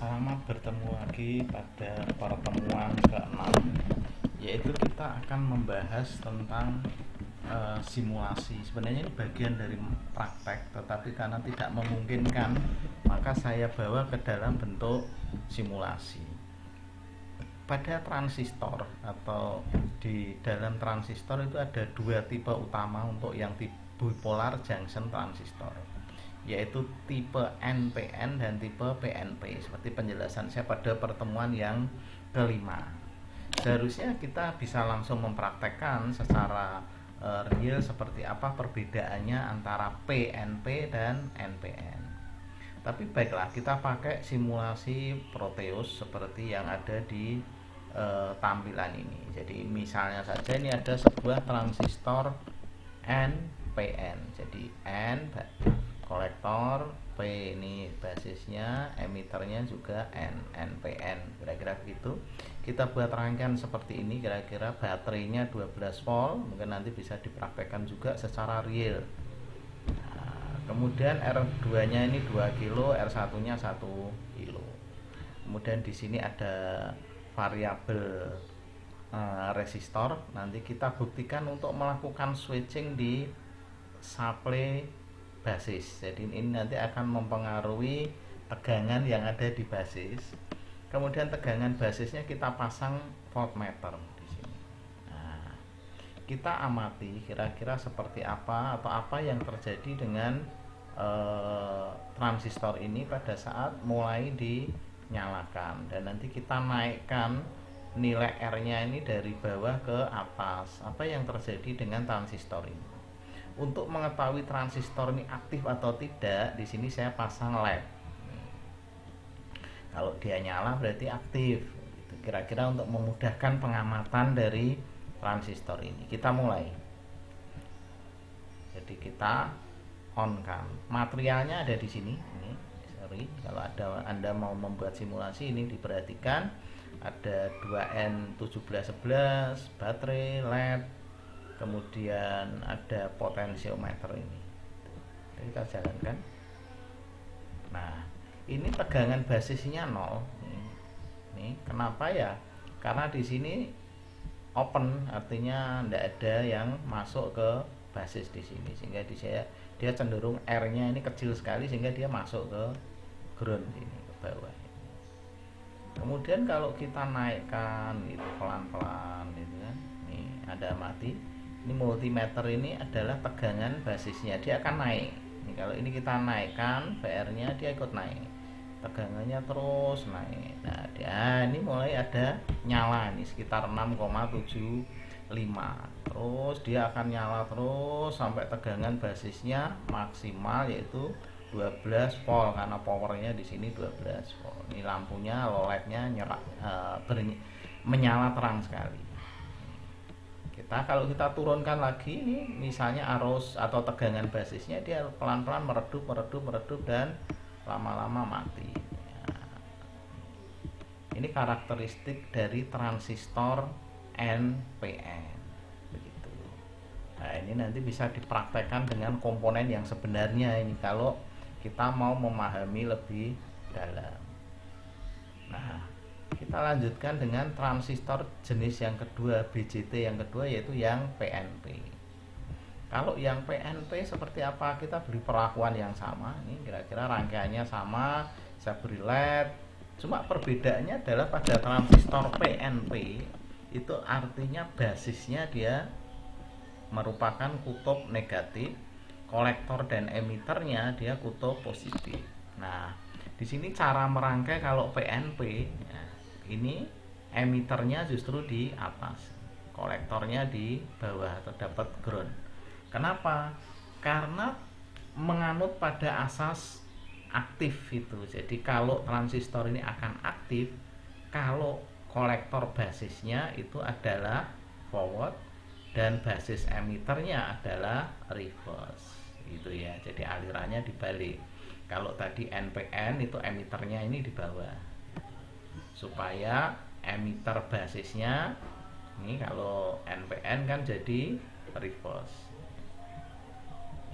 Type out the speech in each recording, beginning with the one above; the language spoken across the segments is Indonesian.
Selamat bertemu lagi pada pertemuan ke-6, yaitu kita akan membahas tentang simulasi. Sebenarnya ini bagian dari praktek, tetapi karena tidak memungkinkan, maka saya bawa ke dalam bentuk simulasi. Pada transistor atau di dalam transistor itu ada dua tipe utama untuk yang bipolar junction transistor, yaitu tipe NPN dan tipe PNP, seperti penjelasan saya pada pertemuan yang kelima. Seharusnya kita bisa langsung mempraktekkan secara real seperti apa perbedaannya antara PNP dan NPN. Tapi baiklah, kita pakai simulasi Proteus seperti yang ada di tampilan ini. Jadi misalnya saja ini ada sebuah transistor NPN. Jadi N kolektor, P ini basisnya, emiternya juga NPN, kira-kira begitu. Kita buat rangkaian seperti ini, kira-kira baterainya 12 volt, mungkin nanti bisa dipraktekkan juga secara real. Nah, kemudian R2 nya ini 2 kilo, R1 nya 1 kilo. Kemudian di sini ada variabel resistor. Nanti kita buktikan untuk melakukan switching di supply basis. Jadi ini nanti akan mempengaruhi tegangan yang ada di basis. Kemudian tegangan basisnya kita pasang voltmeter di sini. Nah, kita amati kira-kira seperti apa atau apa yang terjadi dengan transistor ini pada saat mulai dinyalakan, dan nanti kita naikkan nilai R-nya ini dari bawah ke atas. Apa yang terjadi dengan transistor ini? Untuk mengetahui transistor ini aktif atau tidak, di sini saya pasang LED. Kalau dia nyala berarti aktif. Kira-kira untuk memudahkan pengamatan dari transistor ini, kita mulai. Jadi kita on kan. Materialnya ada di sini. Ini, sorry, kalau Anda mau membuat simulasi ini diperhatikan. Ada 2N1711, baterai, LED, kemudian ada potensiometer ini. Jadi kita jalankan. Nah, ini tegangan basisnya 0. Ini kenapa ya? Karena di sini open, artinya tidak ada yang masuk ke basis di sini, sehingga dia cenderung R-nya ini kecil sekali, sehingga dia masuk ke ground ini, ke bawah. Kemudian kalau kita naikkan itu pelan-pelan gitu kan. Nih, ada mati. Ini multimeter ini adalah tegangan basisnya, dia akan naik. Ini kalau ini kita naikkan VR-nya, dia ikut naik. Tegangannya terus naik. Nah, ini mulai ada nyala ini sekitar 6,75. Terus dia akan nyala terus sampai tegangan basisnya maksimal, yaitu 12 volt, karena powernya di sini 12 volt. Ini lampunya, LED-nya menyala terang sekali. Kalau kita turunkan lagi, ini misalnya arus atau tegangan basisnya, dia pelan-pelan meredup dan lama-lama mati. Ini karakteristik dari transistor NPN. Begitu. Nah, ini nanti bisa dipraktekkan dengan komponen yang sebenarnya ini kalau kita mau memahami lebih dalam. Nah, kita lanjutkan dengan transistor jenis yang kedua, BJT yang kedua, yaitu yang PNP. Kalau yang PNP seperti apa? Kita beri perlakuan yang sama. Ini kira-kira rangkaiannya sama, saya beri LED. Cuma perbedaannya adalah pada transistor PNP itu artinya basisnya dia merupakan kutub negatif, kolektor dan emiternya dia kutub positif. Nah, di sini cara merangkai kalau PNP, ya, ini emiternya justru di atas, kolektornya di bawah, terdapat ground. Kenapa? Karena menganut pada asas aktif itu. Jadi kalau transistor ini akan aktif kalau kolektor basisnya itu adalah forward dan basis emiternya adalah reverse. Itu ya. Jadi alirannya dibalik. Kalau tadi NPN itu emiternya ini di bawah. Supaya emiter basisnya ini, kalau NPN kan jadi reverse.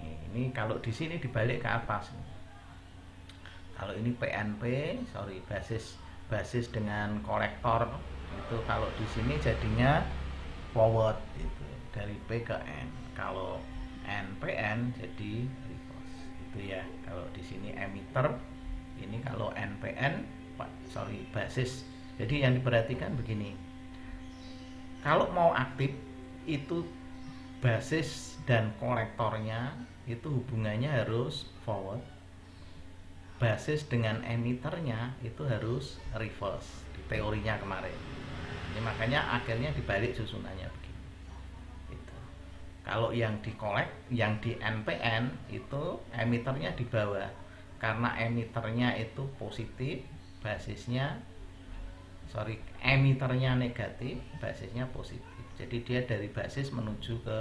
Ini kalau di sini dibalik ke atas. Kalau ini PNP, sorry, basis dengan kolektor itu kalau di sini jadinya forward itu dari P ke N. Kalau NPN jadi reverse itu ya. Kalau di sini emitter, ini kalau NPN sorry basis. Jadi yang diperhatikan begini, kalau mau aktif itu basis dan kolektornya itu hubungannya harus forward, basis dengan emiternya itu harus reverse di teorinya kemarin. Ini makanya akhirnya dibalik susunannya begini. Itu. Kalau yang di NPN itu emiternya di bawah, karena emiternya itu positif, emiternya negatif, basisnya positif. Jadi dia dari basis menuju ke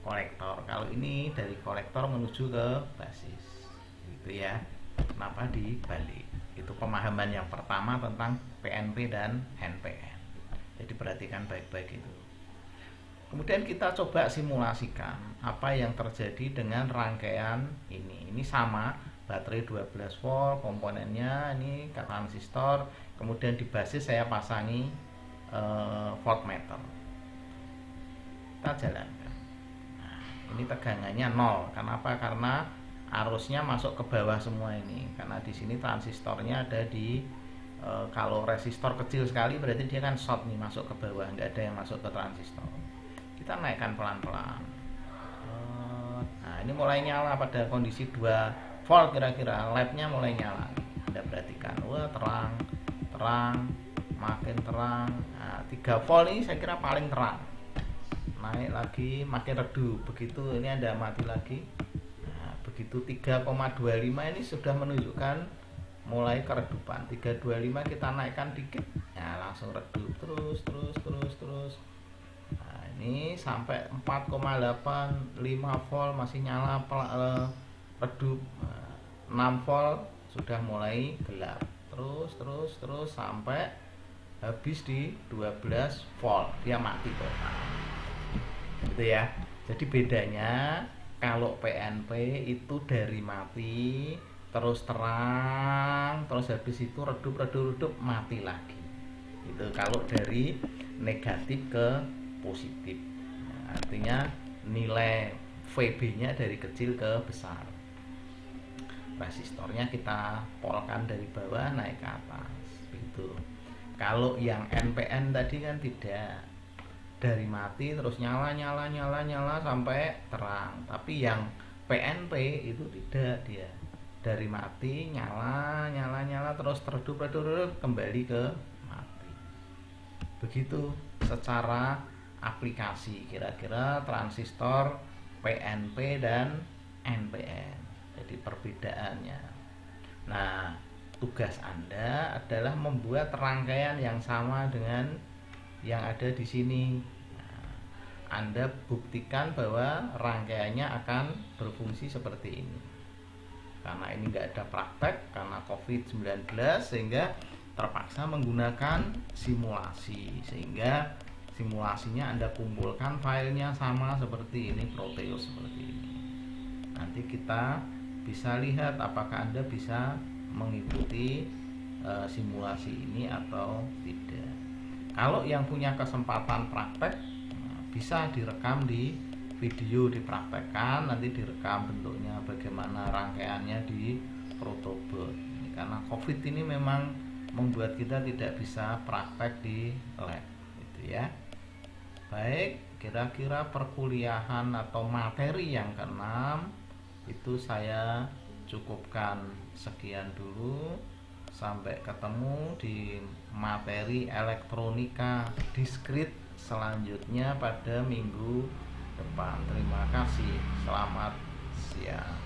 kolektor. Kalau ini dari kolektor menuju ke basis. Gitu ya. Kenapa dibalik? Itu pemahaman yang pertama tentang PNP dan NPN. Jadi perhatikan baik-baik itu. Kemudian kita coba simulasikan apa yang terjadi dengan rangkaian ini. Ini sama, baterai 12 volt, komponennya ini transistor, kemudian di basis saya pasangi voltmeter. Kita jalankan. Nah, ini tegangannya 0. Kenapa? Karena arusnya masuk ke bawah semua ini. Karena di sini transistornya ada di kalau resistor kecil sekali berarti dia kan short nih, masuk ke bawah, nggak ada yang masuk ke transistor. Kita naikkan pelan-pelan. Nah, ini mulai nyala pada kondisi 2 volt kira-kira, LED-nya mulai nyala. Anda perhatikan, wah terang, makin terang. Nah, 3 volt ini saya kira paling terang. Naik lagi, makin redup. Begitu ini Anda mati lagi. Nah, begitu 3,25 ini sudah menunjukkan mulai keredupan. 325 kita naikkan dikit, ya langsung redup terus. Nah, ini sampai 4,8, 5 volt masih nyala, redup. 6 volt sudah mulai gelap. Terus sampai habis di 12 volt dia mati total. Gitu ya. Jadi bedanya kalau PNP itu dari mati terus terang, terus habis itu redup mati lagi. Itu kalau dari negatif ke positif. Nah, artinya nilai VB-nya dari kecil ke besar. Resistornya kita polkan dari bawah naik ke atas. Itu. Kalau yang NPN tadi kan tidak, dari mati terus nyala sampai terang. Tapi yang PNP itu tidak, dia dari mati nyala terus redup kembali ke mati. Begitu secara aplikasi kira-kira transistor PNP dan NPN. Jadi perbedaannya. Nah, tugas Anda adalah membuat rangkaian yang sama dengan yang ada di sini. Nah, Anda buktikan bahwa rangkaiannya akan berfungsi seperti ini. Karena ini nggak ada praktek karena COVID-19 sehingga terpaksa menggunakan simulasi, sehingga simulasinya Anda kumpulkan filenya sama seperti ini, Proteus seperti ini. Nanti kita bisa lihat apakah Anda bisa mengikuti simulasi ini atau tidak. Kalau yang punya kesempatan praktek bisa direkam di video, dipraktekkan, nanti direkam bentuknya bagaimana rangkaiannya di protobot. Karena COVID ini memang membuat kita tidak bisa praktek di lab, gitu ya. Baik, kira-kira perkuliahan atau materi yang keenam itu saya cukupkan sekian dulu. Sampai ketemu di materi elektronika diskrit selanjutnya pada minggu depan. Terima kasih. Selamat siang.